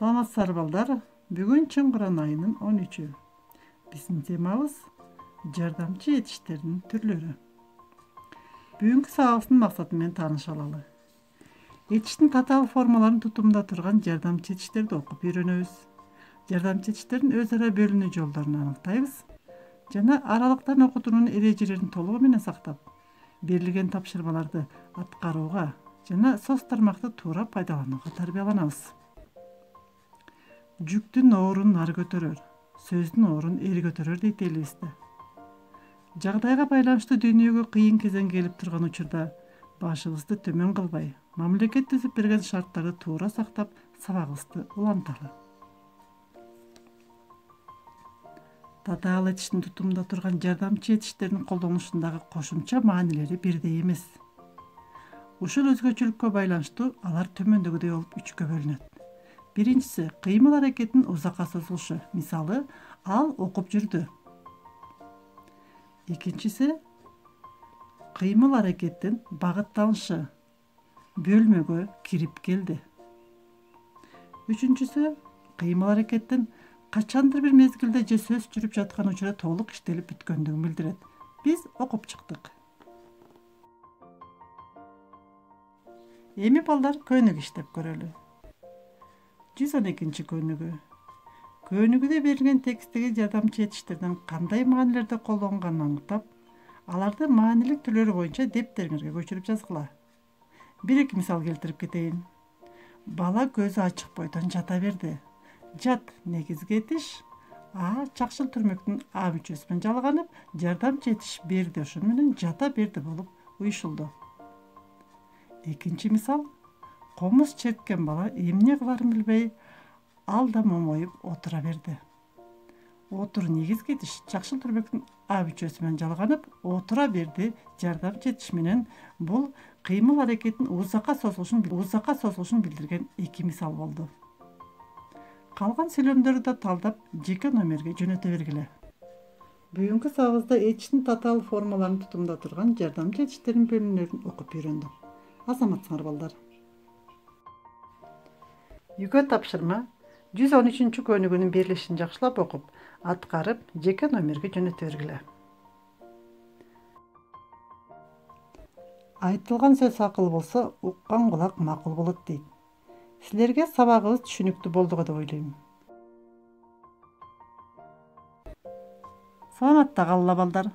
Саламатсыздар балдар. Бүгүн Чыңгыран айынын 13-ü. Биздин темабыз жардамчы этиштердин түрлөрү. Бүгүнкү сабактын максаты менен тааныша алалы. Этиштин татаал формаларын тутумда турган жардамчы этиштерди окуп үйрөнөбүз. Жардамчы этиштердин өз ара бөлүнүү жолдорун аныктайбыз жана аралыктан окутуунун эрежелерин толугу менен сактап, берилген тапшырмаларды аткарууга жана соц тармакты туура пайдаланууга тарбияланабыз. Жүктүн оорун нар көтөрөр, сөздүн оорун эр көтөрөр дейт элибизде. Жагдайга байланыштуу дүйнөгө кыйын кезең келип турган учурда башыбызды төмөн кылбай, мамлекет түзүп берген шарттарды туура сактап, сабагыбызды уланталы. Татаал этиштин тутумда турган жардамчы этиштердин колдонушундагы кошумча маанилери бирдей эмес. Ушул өзгөчөлүккө байланыштуу алар төмөндөгүдөй болуп 3кө бөлүнөт. Биринчиси кыймыл аракеттин узакка созулушу. Мисалы, ал окуп жүрдү. Экинчиси кыймыл аракеттин багытталышы. Бөлмөгө кирип келди. Үчүнчүсү кыймыл аракеттин качандыр бир мезгилде же сөз жүрүп жаткан учурда толук иштелип бүткөндүгүн билдирет. Биз окуп чыктык. Эми балдар көнүк иштеп көрөлү. 112 көнүгү. Көнүгүдө берилген текстеги жардамчы этиштердин кандай маанилерде колдонгонун аныктап, аларды маанилик түрлөрү боюнча дептериңерге көчүрүп жазгыла. 1-2 мисал келтирип кетейин. Бала көзү ачык бойдон жата берди. Жат негизги этиш. А чакшыл түрмөктүн А мүчөсү менен жалганып, жардамчы этиш берди, ошону менен жата берди болуп уюшулду. Экинчи мисал. Комуз черткен бала эмне кыларын билбей, ал да момоюп отура берди. Отур негизги этиш. Чакшыл түрмөктүн А мүчөсү менен жалганып, отура берди жардамчы этиш менен бул кыймыл аракеттин узакка созулушун билдирген 2 мисал болду. Калган сүйлөмдөрдү да талдап, жеке номерге жөнөтө бергиле. Бүгүнкү сабагыбызда этиштин татаал формаларын тутумда турган жардамчы этиштердин бөлүнүүлөрүн окуп үйрөндүк. Азаматсыңар балдар. Үйгө тапшырма 113 көнүгүнүн берилишин жакшылап окуп, аткарып, жеке номерге жөнөтө бергиле. Айтылган сөз акыл болсо, уккан кулак макул болот дейт. Силерге сабагыбыз түшүнүктүү болду деп ойлойм. Саламатта калгыла балдар.